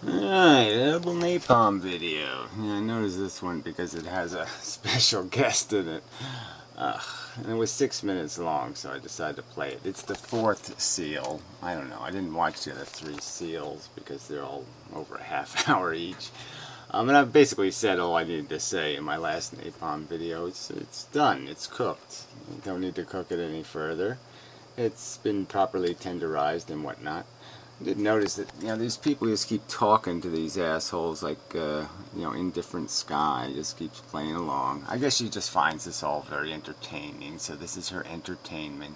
Alright, double napalm video. Yeah, I noticed this one because it has a special guest in it. And it was 6 minutes long, so I decided to play it. It's the fourth seal. I don't know, I didn't watch the other three seals because they're all over a half hour each. And I've basically said all I needed to say in my last napalm video. It's done, it's cooked. You don't need to cook it any further. It's been properly tenderized and whatnot. I did notice that, these people just keep talking to these assholes like, Indifferent Sky just keeps playing along. I guess she just finds this all very entertaining, so this is her entertainment.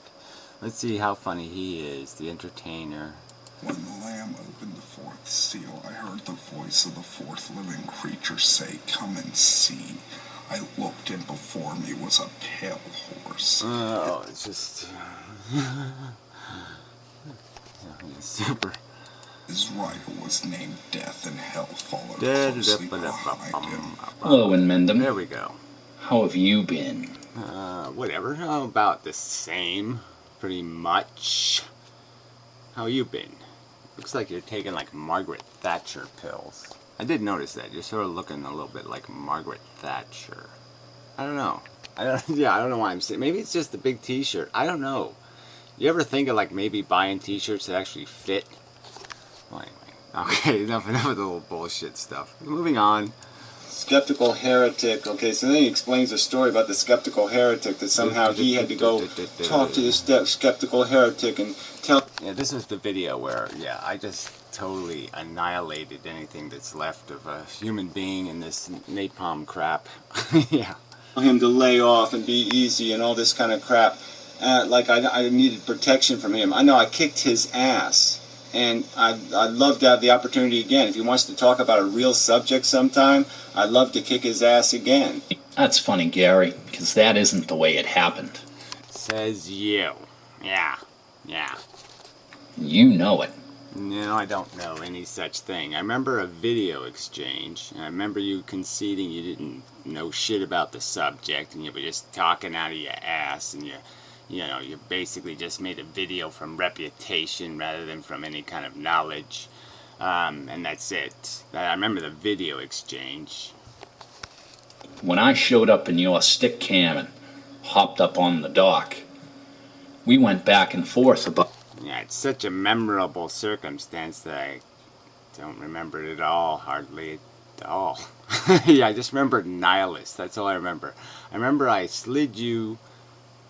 Let's see how funny he is, the entertainer. When the Lamb opened the fourth seal, I heard the voice of the fourth living creature say, "Come and see." I looked, and before me was a pale horse. Oh, it's just... super. His rider was named Death, and Hell followed closely behind him. Hello, Inmendum. There we go. How have you been? Whatever. About the same, pretty much. How you been? Looks like you're taking like Margaret Thatcher pills. I did notice that. You're sort of looking a little bit like Margaret Thatcher. I don't know. I don't know why I'm saying. Maybe it's just the big T-shirt. I don't know. You ever think of like maybe buying T-shirts that actually fit? Well, anyway. Okay, enough of the little bullshit stuff. Moving on. Skeptical heretic. Okay, so then he explains a story about the skeptical heretic that somehow he had to go talk to this skeptical heretic and tell... Yeah, this is the video where, I just totally annihilated anything that's left of a human being in this napalm crap. Yeah. Him to lay off and be easy and all this kind of crap. Like I needed protection from him. I know I kicked his ass, and I'd love to have the opportunity again. If he wants to talk about a real subject sometime, I'd love to kick his ass again. That's funny, Gary, because that isn't the way it happened. Says you. Yeah. You know it. No, I don't know any such thing. I remember a video exchange, and I remember you conceding you didn't know shit about the subject, and you were just talking out of your ass, and you basically just made a video from reputation rather than from any kind of knowledge. And that's it. I remember the video exchange. When I showed up in your stick cam and hopped up on the dock, we went back and forth about... Yeah, it's such a memorable circumstance that I don't remember it at all, hardly at all. Yeah, I just remembered nihilist, that's all I remember. I remember I slid you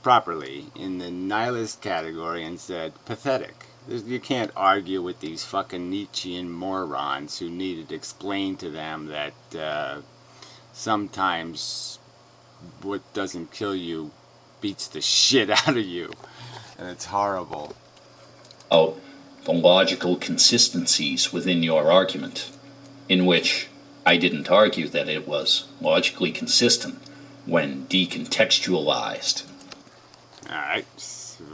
properly in the nihilist category and said pathetic. You can't argue with these fucking Nietzschean morons who need it explained to them that sometimes what doesn't kill you beats the shit out of you, and it's horrible. Oh, the logical consistencies within your argument, in which I didn't argue that it was logically consistent when decontextualized. Alright,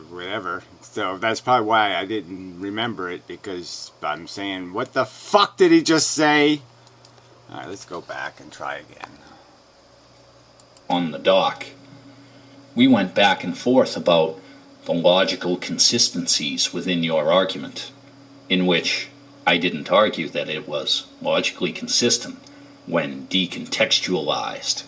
whatever. So that's probably why I didn't remember it, because I'm saying, what the fuck did he just say? Alright, let's go back and try again. On the dock, we went back and forth about the logical consistencies within your argument, in which I didn't argue that it was logically consistent when decontextualized.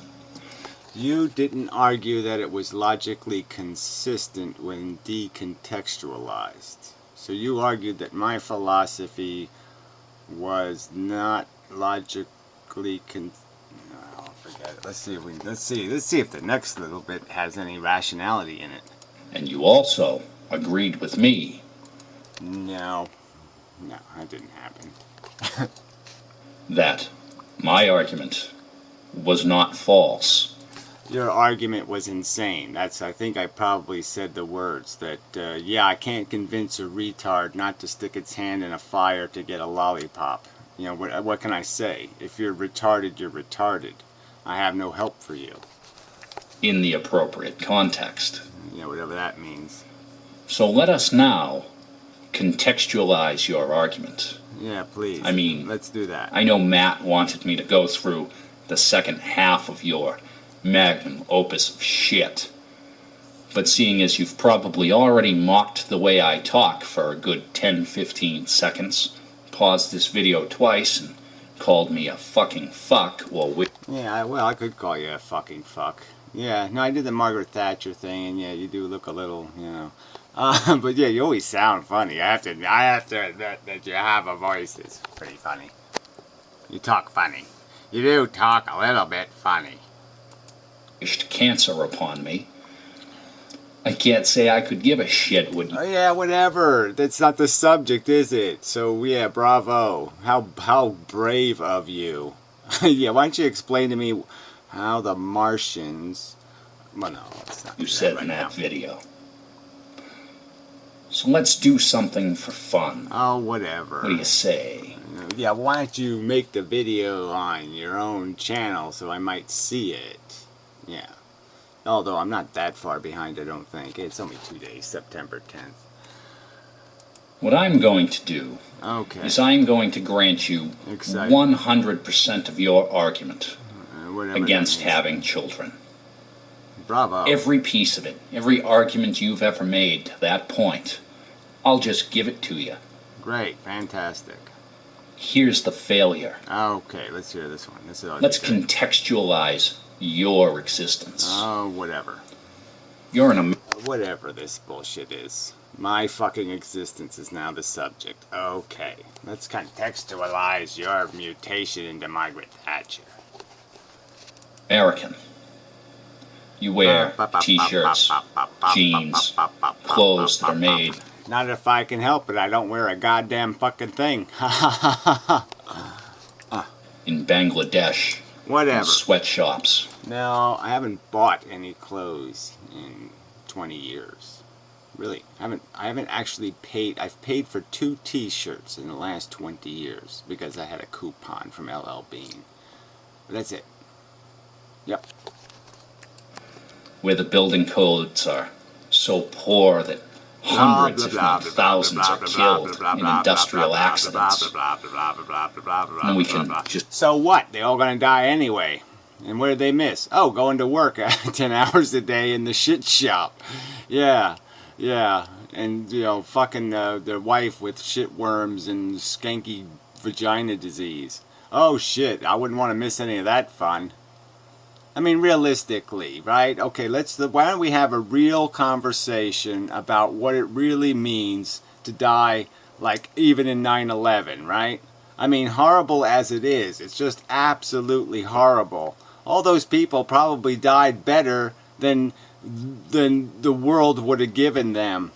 You didn't argue that it was logically consistent when decontextualized. So you argued that my philosophy was not logically oh, forget it. Let's see if the next little bit has any rationality in it. And you also agreed with me. No, that didn't happen. That my argument was not false. Your argument was insane. I think I probably said the words that, I can't convince a retard not to stick its hand in a fire to get a lollipop. What can I say? If you're retarded, you're retarded. I have no help for you. In the appropriate context. Whatever that means. So let us now contextualize your argument. Yeah, please. I mean, let's do that. I know Matt wanted me to go through the second half of your magnum opus of shit. But seeing as you've probably already mocked the way I talk for a good 10-15 seconds, paused this video twice and called me a fucking fuck, Yeah, well, I could call you a fucking fuck. Yeah, no, I did the Margaret Thatcher thing, and yeah, you do look a little, you know. But yeah, you always sound funny. I have to admit that you have a voice that's pretty funny. You talk funny. You do talk a little bit funny. wished cancer upon me. I can't say I could give a shit what Oh yeah, whatever. That's not the subject, is it? So yeah, bravo. How brave of you. Yeah, why don't you explain to me how the Martians... Well, no, it's not. you said right in that now. video. So let's do something for fun. Oh, whatever. What do you say? Yeah, why don't you make the video on your own channel so I might see it? Yeah. Although I'm not that far behind, I don't think. It's only 2 days, September 10th. What I'm going to do Okay. is I'm going to grant you Exciting. 100% of your argument Whatever against that means. having children. Bravo. Every piece of it, every argument you've ever made to that point, I'll just give it to you. Great. Fantastic. Here's the failure. Okay, let's hear this one. Let's contextualize your existence. Oh, whatever. You're an Whatever this bullshit is. My fucking existence is now the subject. Okay. Let's contextualize your mutation into Margaret Thatcher. American. You wear t-shirts, jeans, clothes that are made. Not if I can help it. I don't wear a goddamn fucking thing. In Bangladesh, Whatever. in sweatshops. No, I haven't bought any clothes in 20 years. Really, I haven't actually paid. I've paid for 2 t-shirts in the last 20 years because I had a coupon from LL Bean. But that's it. Yep. Where the building codes are so poor that hundreds, if not thousands, are killed in industrial accidents. And we can just... So what? They all gonna die anyway. And what did they miss? Oh, going to work 10 hours a day in the shit shop. Yeah, yeah. And, you know, fucking their wife with shit worms and skanky vagina disease. Oh, shit. I wouldn't want to miss any of that fun. I mean, realistically, right? Okay, why don't we have a real conversation about what it really means to die, like, even in 9/11, right? I mean, horrible as it is, it's just absolutely horrible. All those people probably died better than the world would have given them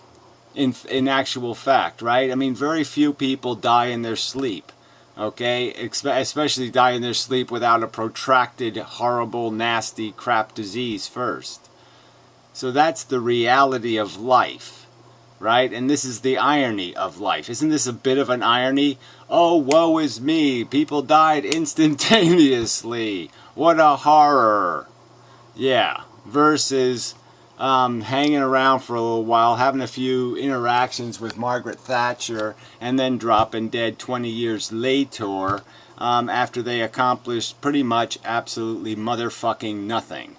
in actual fact, right? I mean, very few people die in their sleep. Okay, especially die in their sleep without a protracted, horrible, nasty crap disease first. So that's the reality of life, right? And this is the irony of life. Isn't this a bit of an irony? Oh, woe is me. People died instantaneously. What a horror. Yeah, versus hanging around for a little while, having a few interactions with Margaret Thatcher, and then dropping dead 20 years later after they accomplished pretty much absolutely motherfucking nothing.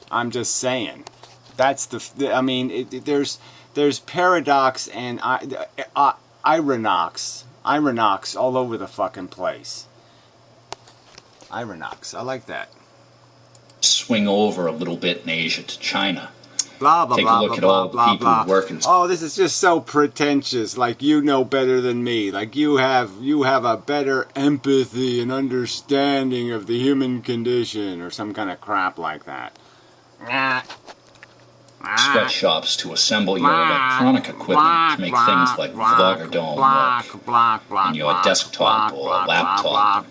I'm just saying. That's I mean, there's paradox and ironox all over the fucking place. Ironox, I like that. swing over a little bit in Asia to China. Blah, blah, Take blah, a look blah, at blah, all the blah, people blah. who work in... Oh, this is just so pretentious. Like, you know better than me. Like, you have a better empathy and understanding of the human condition, or some kind of crap like that. sweatshops to assemble your electronic equipment to make things like Vlogger Dome work, and your desktop or laptop.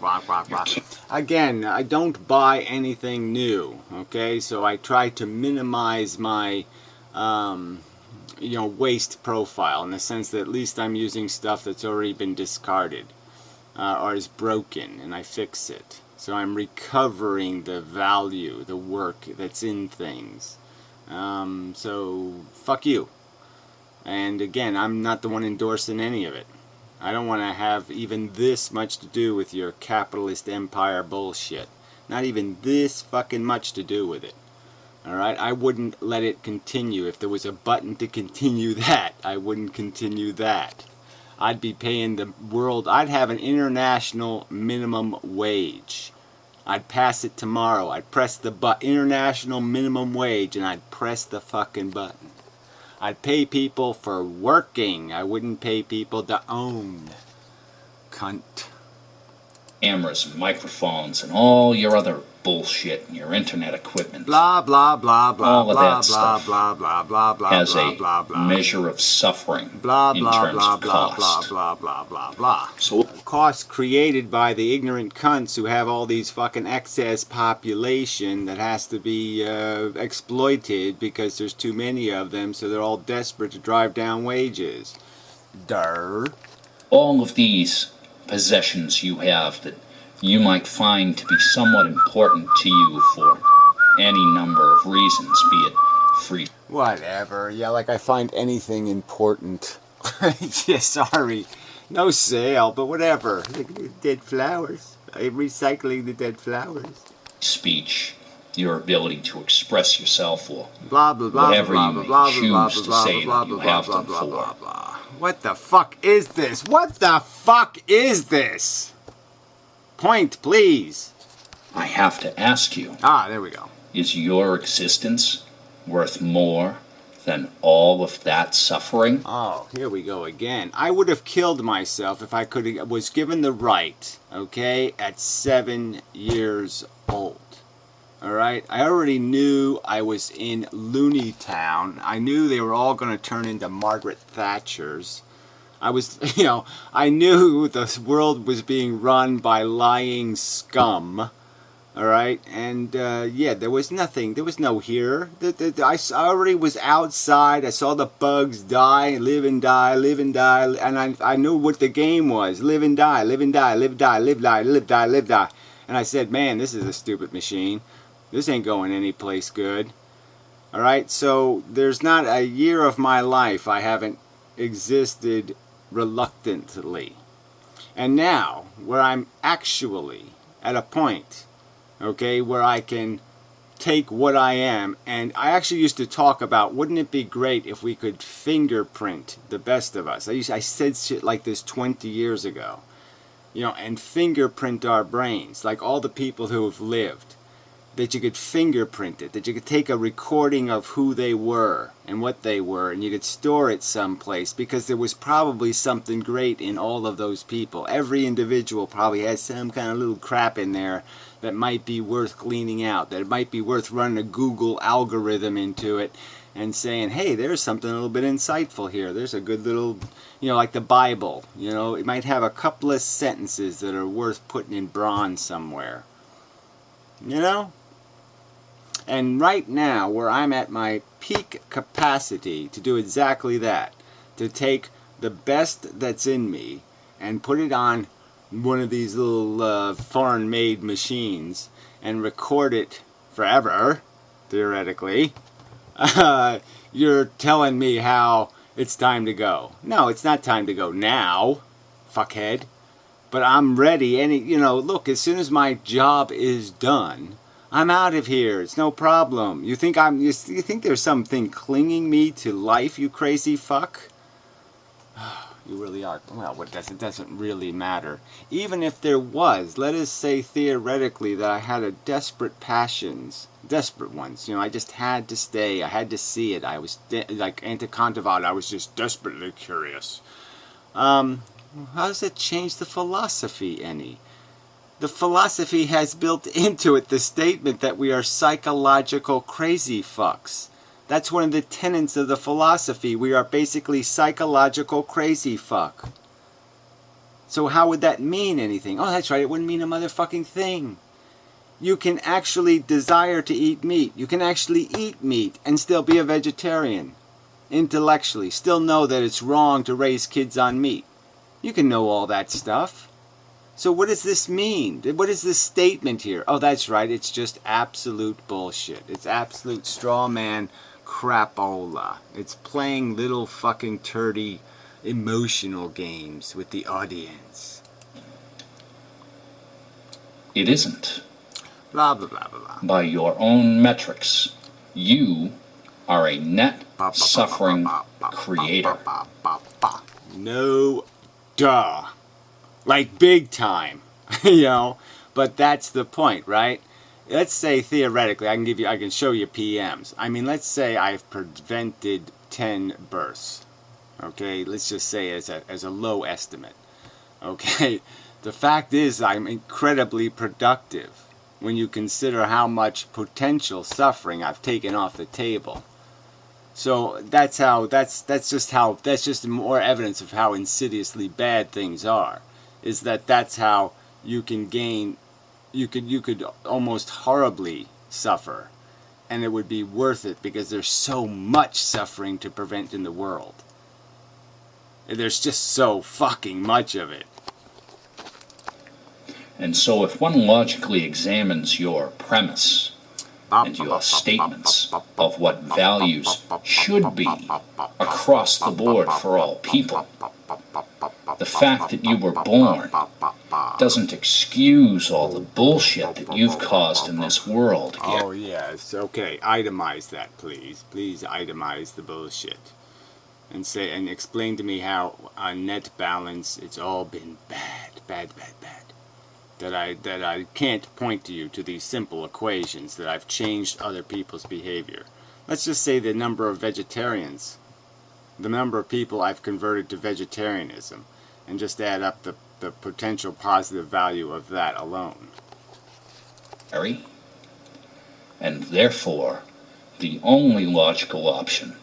Again, I don't buy anything new, okay? So I try to minimize my, waste profile in the sense that at least I'm using stuff that's already been discarded or is broken, and I fix it. So I'm recovering the value, the work that's in things. So fuck you. And again, I'm not the one endorsing any of it. I don't want to have even this much to do with your capitalist empire bullshit. Not even this fucking much to do with it. Alright? I wouldn't let it continue. If there was a button to continue that, I wouldn't continue that. I'd be paying the world, I'd have an international minimum wage. I'd pass it tomorrow. I'd press the international minimum wage, and I'd press the fucking button. I'd pay people for working. I wouldn't pay people to own. Cunt. Cameras and microphones and all your other bullshit and your internet equipment. Blah, blah, blah, blah, all of blah, that stuff blah, blah, blah, blah, has blah, a blah, blah, measure of suffering blah, in blah, terms blah, of blah, cost. blah, blah, blah, blah, blah. So Costs created by the ignorant cunts who have all these fucking excess population that has to be exploited because there's too many of them, so they're all desperate to drive down wages. Durr. all of these possessions you have that you might find to be somewhat important to you for any number of reasons, be it free. Whatever. Yeah, like I find anything important. Yeah, sorry. No sale, but whatever. Dead flowers. I'm recycling the dead flowers. Speech, your ability to express yourself, or Blah, blah, blah, whatever blah, you blah, may blah, choose blah, to blah, say blah, that you blah, have blah, them blah, for. blah, blah. What the fuck is this? What the fuck is this? Point, please. I have to ask you, Ah, there we go. is your existence worth more than all of that suffering? Oh, here we go again. I would have killed myself if I was given the right, okay, at 7 years old. Alright? I already knew I was in Looney Town. I knew they were all going to turn into Margaret Thatchers. I was, I knew the world was being run by lying scum. Alright, and yeah, there was nothing, there was no here. I already was outside, I saw the bugs die, live and die, and I knew what the game was. Live and die, live and die, live, die, live, die, live, die, live, die. And I said, man, this is a stupid machine. This ain't going any place good. Alright, so there's not a year of my life I haven't existed reluctantly. And now, where I'm actually at a point, okay, where I can take what I am, and I actually used to talk about, wouldn't it be great if we could fingerprint the best of us? I said shit like this 20 years ago, and fingerprint our brains, like all the people who have lived, that you could fingerprint it, that you could take a recording of who they were and what they were, and you could store it someplace, because there was probably something great in all of those people. Every individual probably has some kind of little crap in there that might be worth cleaning out, that it might be worth running a Google algorithm into it and saying, hey, there's something a little bit insightful here. There's a good little, like the Bible, it might have a couple of sentences that are worth putting in bronze somewhere. And right now, where I'm at my peak capacity to do exactly that, to take the best that's in me and put it on one of these little foreign-made machines and record it forever, theoretically, you're telling me how it's time to go. No, it's not time to go now, fuckhead. But I'm ready. Look, as soon as my job is done, I'm out of here. It's no problem. You think there's something clinging me to life, you crazy fuck? You really are. Well, it doesn't really matter. Even if there was, let us say theoretically that I had a desperate ones. I just had to stay. I had to see it. I was like Anticontavat. I was just desperately curious. How does it change the philosophy any? The philosophy has built into it the statement that we are psychological crazy fucks. That's one of the tenets of the philosophy. We are basically psychological crazy fuck. So how would that mean anything? Oh, that's right, it wouldn't mean a motherfucking thing. You can actually desire to eat meat. You can actually eat meat and still be a vegetarian. Intellectually, still know that it's wrong to raise kids on meat. You can know all that stuff. So what does this mean? What is this statement here? Oh, that's right, it's just absolute bullshit. It's absolute straw man crapola. It's playing little fucking turdy emotional games with the audience. It isn't. Blah, blah, blah, blah, blah. By your own metrics, you are a net suffering creator. No duh. Like big time, you know? But that's the point, right? Let's say theoretically, I can show you PMs. I mean, let's say I've prevented 10 births. Okay, let's just say as a low estimate. Okay, the fact is I'm incredibly productive when you consider how much potential suffering I've taken off the table. So that's just more evidence of how insidiously bad things are. Is that's how you can gain, you could almost horribly suffer, and it would be worth it because there's so much suffering to prevent in the world. There's just so fucking much of it. And so if one logically examines your premise and your statements of what values should be across the board for all people, the fact that you were born doesn't excuse all the bullshit that you've caused in this world. Oh yes, okay, itemize that please. Please itemize the bullshit. And explain to me how on net balance it's all been bad. That I can't point to you to these simple equations that I've changed other people's behavior. Let's just say the number of vegetarians, the number of people I've converted to vegetarianism, and just add up the potential positive value of that alone. And therefore, the only logical option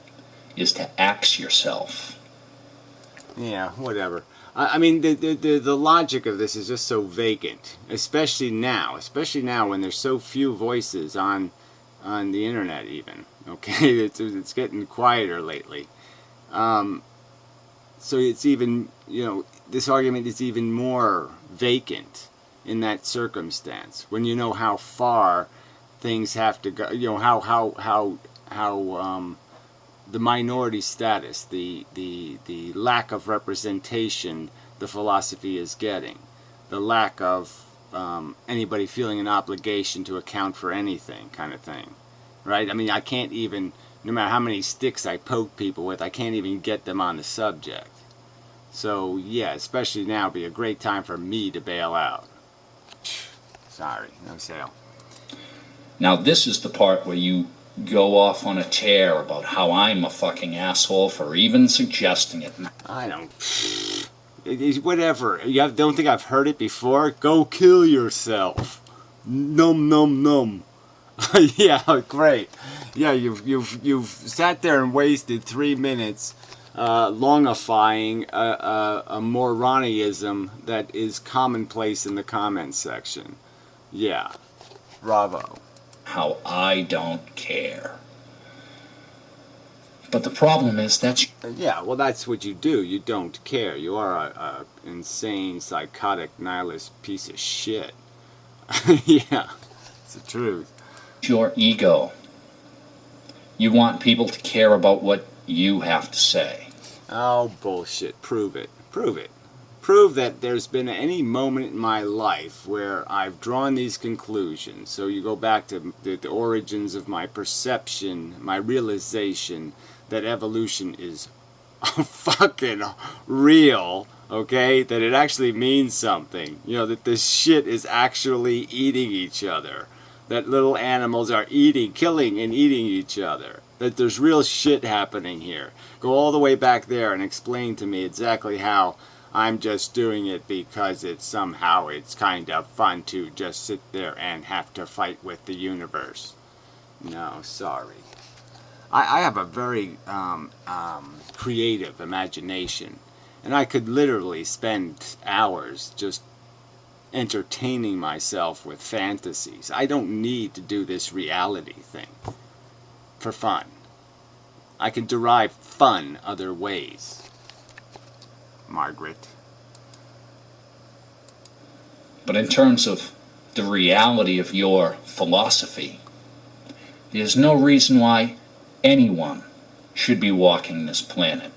is to axe yourself. Yeah, whatever. I mean, the logic of this is just so vacant, especially now when there's so few voices on the internet even. Okay, it's getting quieter lately. So it's even, this argument is even more vacant in that circumstance when you know how far things have to go, how the minority status, the lack of representation the philosophy is getting, the lack of anybody feeling an obligation to account for anything kind of thing, right? I mean, I can't even, no matter how many sticks I poke people with, I can't even get them on the subject. So yeah, especially now would be a great time for me to bail out. Sorry, no sale. Now this is the part where you go off on a tear about how I'm a fucking asshole for even suggesting it. I don't... Whatever. Don't think I've heard it before? Go kill yourself. Num num num. Yeah, great. Yeah, you've sat there and wasted 3 minutes longifying a moroniism that is commonplace in the comments section. Yeah. Bravo. How I don't care. But the problem is that's... Yeah, well, that's what you do. You don't care. You are a insane, psychotic, nihilist piece of shit. Yeah, it's the truth. Your ego. You want people to care about what you have to say. Oh, bullshit. Prove it. Prove it. Prove that there's been any moment in my life where I've drawn these conclusions. So you go back to the origins of my perception, my realization that evolution is fucking real, okay? That it actually means something. That this shit is actually eating each other. That little animals are killing and eating each other. That there's real shit happening here. Go all the way back there and explain to me exactly how I'm just doing it because it's kind of fun to just sit there and have to fight with the universe. No, sorry. I have a very creative imagination, and I could literally spend hours just entertaining myself with fantasies. I don't need to do this reality thing for fun. I can derive fun other ways. Margaret. But in terms of the reality of your philosophy, there's no reason why anyone should be walking this planet.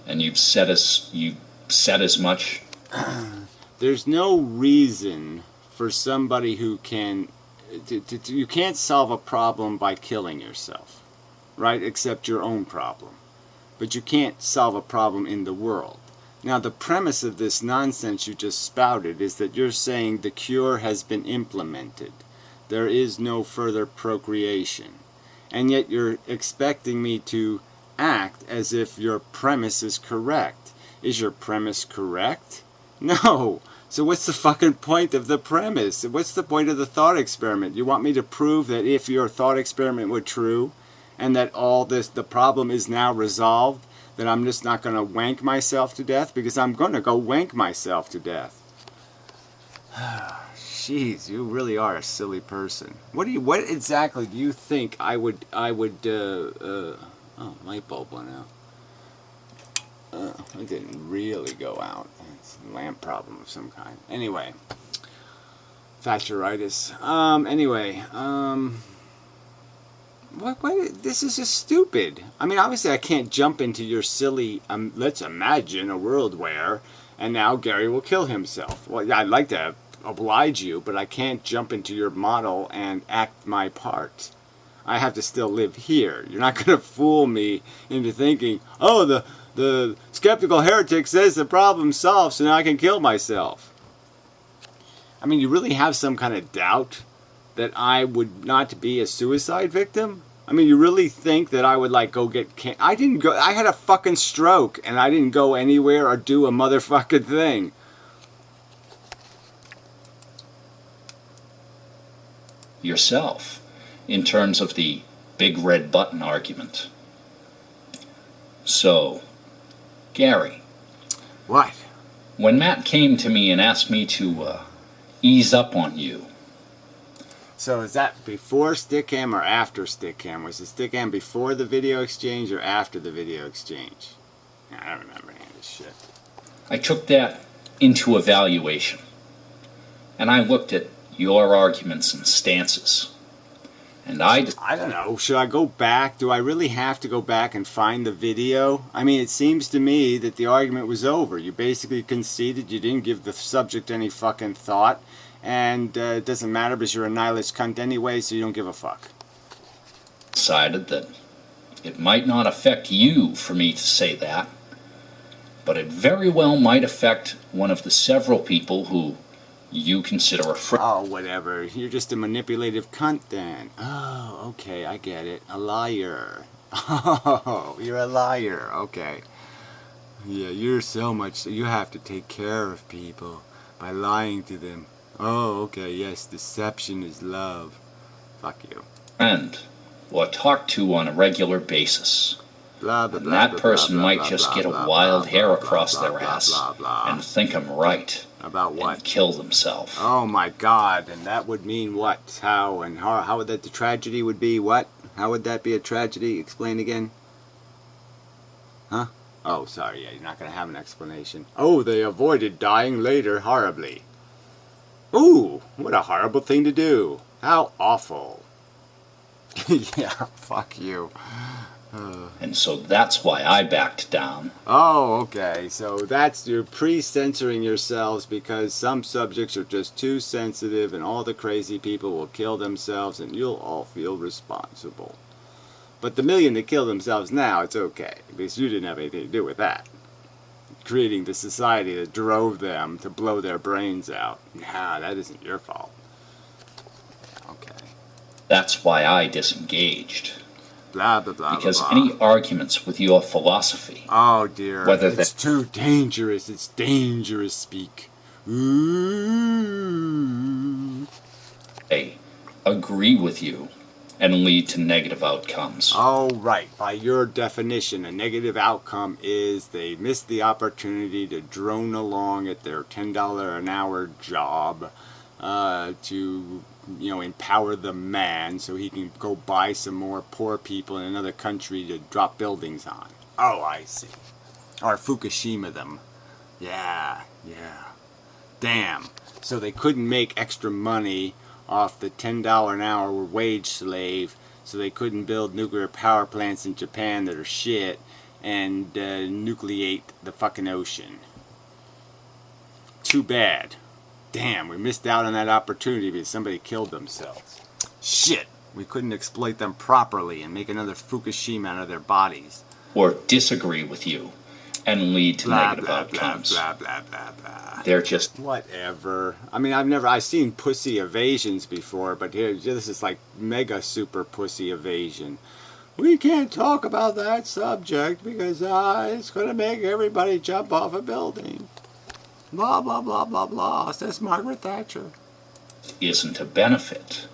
And you've said as much. There's no reason for somebody who can... you can't solve a problem by killing yourself, right? Except your own problem. But you can't solve a problem in the world. Now, the premise of this nonsense you just spouted is that you're saying the cure has been implemented. There is no further procreation. And yet you're expecting me to act as if your premise is correct. Is your premise correct? No. So what's the fucking point of the premise? What's the point of the thought experiment? You want me to prove that if your thought experiment were true, and that all this, the problem is now resolved, that I'm just not going to wank myself to death? Because I'm going to go wank myself to death. Jeez, you really are a silly person. What exactly do you think I would, oh, light bulb went out. It didn't really go out. It's a lamp problem of some kind. Anyway. Thatcheritis. What, this is just stupid. I mean, obviously I can't jump into your silly, let's imagine a world where, and now Gary will kill himself. Well, yeah, I'd like to oblige you, but I can't jump into your model and act my part. I have to still live here. You're not going to fool me into thinking, oh, the skeptical heretic says the problem's solved, so now I can kill myself. I mean, you really have some kind of doubt that I would not be a suicide victim? I mean, you really think that I would, like, go get I didn't go. I had a fucking stroke, and I didn't go anywhere or do a motherfucking thing. Yourself, in terms of the big red button argument. So, Gary. What? When Matt came to me and asked me to ease up on you. So is that before Stickam or after Stickam? Was the Stickam before the video exchange or after the video exchange? I don't remember any of this shit. I took that into evaluation. And I looked at your arguments and stances. And I don't know. Should I go back? Do I really have to go back and find the video? I mean, it seems to me that the argument was over. You basically conceded. You didn't give the subject any fucking thought. And it doesn't matter because you're a nihilist cunt anyway, so you don't give a fuck. Decided that it might not affect you for me to say that, but it very well might affect one of the several people who you consider a friend. Oh, whatever. You're just a manipulative cunt then. Oh, okay, I get it. A liar. Oh, you're a liar. Okay. Yeah, you're so much. You have to take care of people by lying to them. Oh, okay, yes, deception is love. Fuck you. Friend, or talk to on a regular basis. Blah, blah, and blah, that blah, person blah, might blah, just blah, get a blah, wild blah, hair blah, across blah, their blah, ass blah, blah. and think I'm right. About what? And kill themselves. Oh my God, and that would mean what? How? And how would that, the tragedy would be what? How would that be a tragedy? Explain again. Huh? Oh, sorry, yeah, you're not going to have an explanation. Oh, they avoided dying later horribly. Ooh, what a horrible thing to do. How awful. Yeah, fuck you. And so that's why I backed down. Oh, okay. So that's, you're pre-censoring yourselves because some subjects are just too sensitive and all the crazy people will kill themselves and you'll all feel responsible. But the million that kill themselves now, it's okay because you didn't have anything to do with that. Creating the society that drove them to blow their brains out. Nah, that isn't your fault. Okay. That's why I disengaged. Blah, blah, blah, because blah, blah. any arguments with your philosophy... Oh, dear. Whether it's too dangerous. It's dangerous speak. Ooh. They agree with you and lead to negative outcomes. Oh, right. By your definition, a negative outcome is they missed the opportunity to drone along at their $10 an hour job to, you know, empower the man so he can go buy some more poor people in another country to drop buildings on. Oh, I see. Or Fukushima them. Yeah, yeah. Damn. So they couldn't make extra money off the $10 an hour wage slave, so they couldn't build nuclear power plants in Japan that are shit and nucleate the fucking ocean. Too bad. Damn, we missed out on that opportunity because somebody killed themselves. Shit, we couldn't exploit them properly and make another Fukushima out of their bodies. Or disagree with you and lead to Blah, negative blah, outcomes. blah, blah, blah, blah. They're just Whatever. I mean, I've seen pussy evasions before, but here, this is like mega super pussy evasion. We can't talk about that subject because it's going to make everybody jump off a building. Blah, blah, blah, blah, blah, says Margaret Thatcher. isn't a benefit.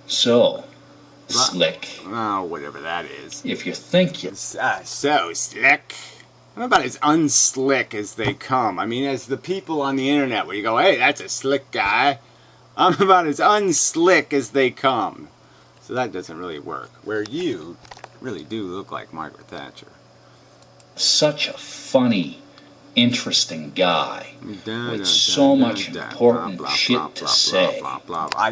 So, Slick, Oh, whatever that is. if you think you... So slick. I'm about as unslick as they come. I mean, as the people on the internet where you go, hey, that's a slick guy. I'm about as unslick as they come. So that doesn't really work. Where you really do look like Margaret Thatcher. Such a funny, interesting guy with so much important shit to say.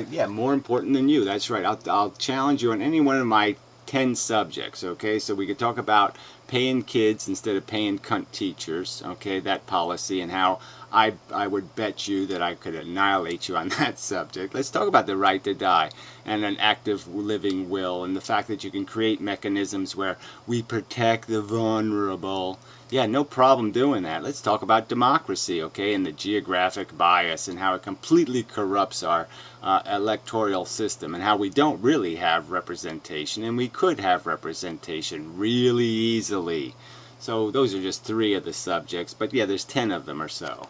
Yeah, more important than you. That's right. I'll challenge you on any one of my 10 subjects, okay? So we could talk about paying kids instead of paying cunt teachers, okay? That policy and how I would bet you that I could annihilate you on that subject. Let's talk about the right to die and an active living will and the fact that you can create mechanisms where we protect the vulnerable. Yeah, no problem doing that. Let's talk about democracy, okay, and the geographic bias and how it completely corrupts our electoral system and how we don't really have representation, and we could have representation really easily. So those are just 3 of the subjects, but yeah, there's 10 of them or so.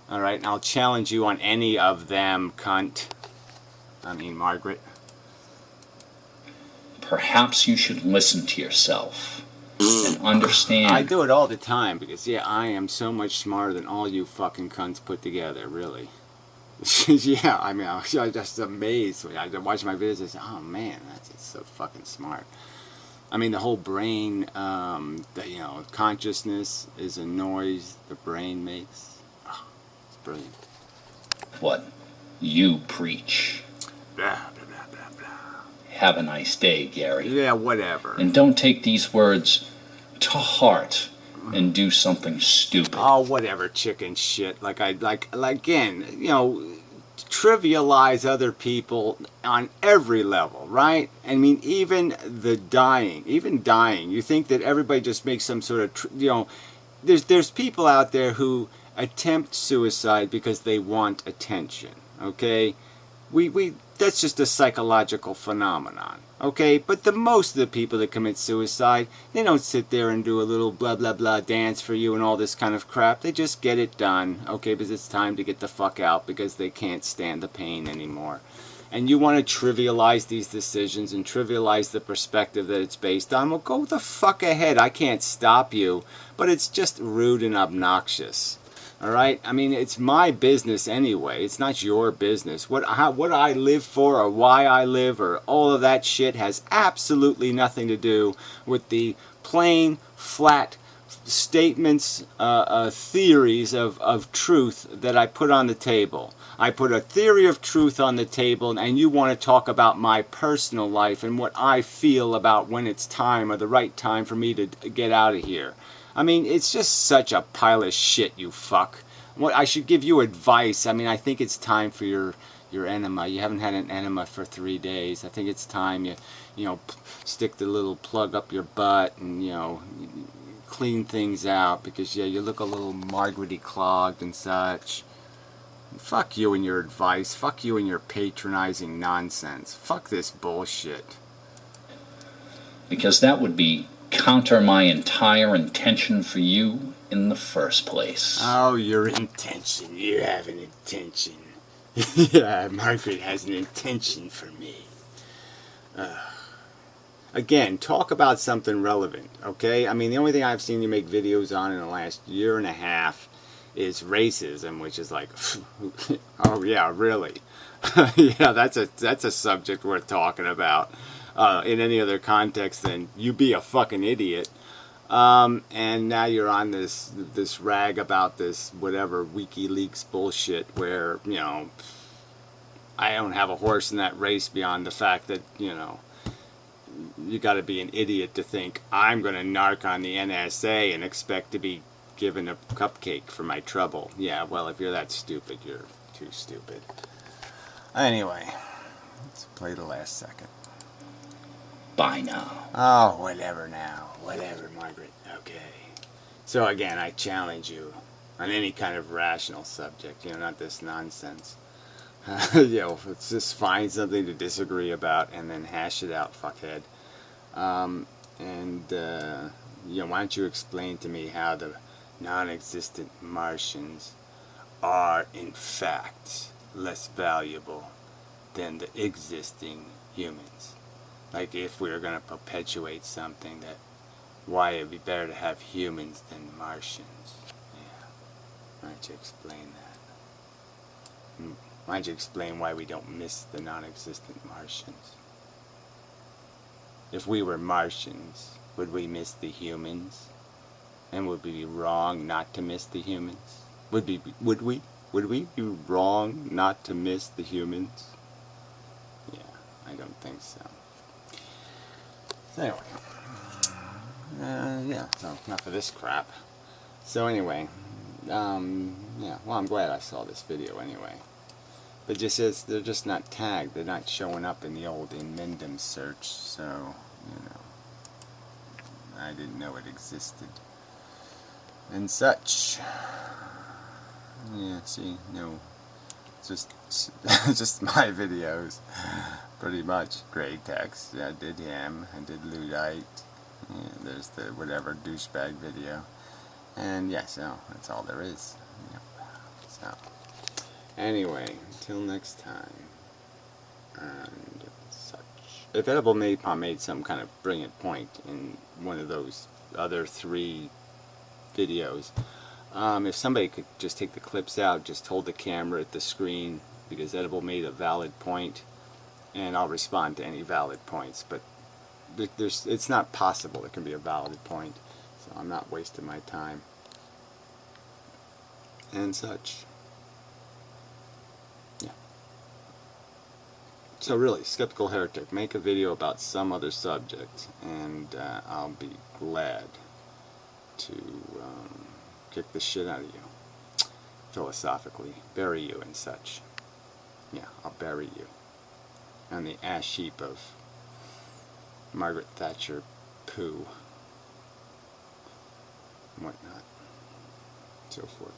All right, and I'll challenge you on any of them, cunt. I mean, Margaret. Perhaps you should listen to yourself and understand. I do it all the time because, yeah, I am so much smarter than all you fucking cunts put together, really. Yeah, I mean, I'm just amazed when I watch my videos and say, oh man, that's just so fucking smart. I mean, the whole brain, consciousness is a noise the brain makes. Oh, it's brilliant. What you preach. Blah, blah, blah, blah, blah. Have a nice day, Gary. Yeah, whatever. And don't take these words to heart and do something stupid. Oh, whatever, chicken shit. Like again, trivialize other people on every level, right? I mean, even dying. You think that everybody just makes some sort of, there's people out there who attempt suicide because they want attention, okay? That's just a psychological phenomenon, okay? But most of the people that commit suicide, they don't sit there and do a little blah blah blah dance for you and all this kind of crap. They just get it done, okay? Because it's time to get the fuck out because they can't stand the pain anymore. And you want to trivialize these decisions and trivialize the perspective that it's based on. Well, go the fuck ahead. I can't stop you, but it's just rude and obnoxious. All right? I mean, it's my business anyway. It's not your business. What I live for or why I live or all of that shit has absolutely nothing to do with the plain, flat statements, theories of truth that I put on the table. I put a theory of truth on the table, and you want to talk about my personal life and what I feel about when it's time or the right time for me to get out of here. I mean, it's just such a pile of shit, you fuck. What I should give you advice. I mean, I think it's time for your enema. You haven't had an enema for 3 days. I think it's time you stick the little plug up your butt and clean things out because yeah, you look a little Margaret-y clogged and such. Fuck you and your advice. Fuck you and your patronizing nonsense. Fuck this bullshit. Because that would be counter my entire intention for you in the first place. Oh, your intention. You have an intention. Yeah, Margaret has an intention for me. Again, talk about something relevant, okay? I mean, the only thing I've seen you make videos on in the last year and a half is racism, which is like, oh yeah, really? Yeah, that's a subject worth talking about. In any other context than you be a fucking idiot. And now you're on this rag about this whatever WikiLeaks bullshit where, I don't have a horse in that race beyond the fact that, you got to be an idiot to think I'm going to narc on the NSA and expect to be given a cupcake for my trouble. Yeah, well, if you're that stupid, you're too stupid. Anyway, let's play the last second. Bye now. Oh, whatever now. Whatever, Margaret. Okay. So again, I challenge you on any kind of rational subject, not this nonsense. Let's just find something to disagree about and then hash it out, fuckhead. Why don't you explain to me how the non-existent Martians are in fact less valuable than the existing humans? Like, if we were going to perpetuate something, that why it'd be better to have humans than Martians. Yeah. Why don't you explain that? Why don't you explain why we don't miss the non-existent Martians? If we were Martians, would we miss the humans? And would we be wrong not to miss the humans? Would we be wrong not to miss the humans? Yeah, I don't think so. So anyway, so enough of this crap. So anyway, well, I'm glad I saw this video anyway. But just as they're just not tagged, they're not showing up in the old Inmendum search, so, I didn't know it existed. And such. Yeah, see, no, just my videos, pretty much. Gray text, I did him, I did Luddite, there's the whatever douchebag video, and yeah, so that's all there is. Yep. So, anyway, until next time, and such. If Edible Napalm made some kind of brilliant point in one of those other 3 videos, if somebody could just take the clips out, just hold the camera at the screen, because Edible made a valid point, and I'll respond to any valid points. But it's not possible there can be a valid point, so I'm not wasting my time. And such. Yeah. So really, Skeptical Heretic, make a video about some other subject, and I'll be glad to kick the shit out of you, philosophically, bury you and such. Yeah, I'll bury you on the ash heap of Margaret Thatcher poo and whatnot, so forth.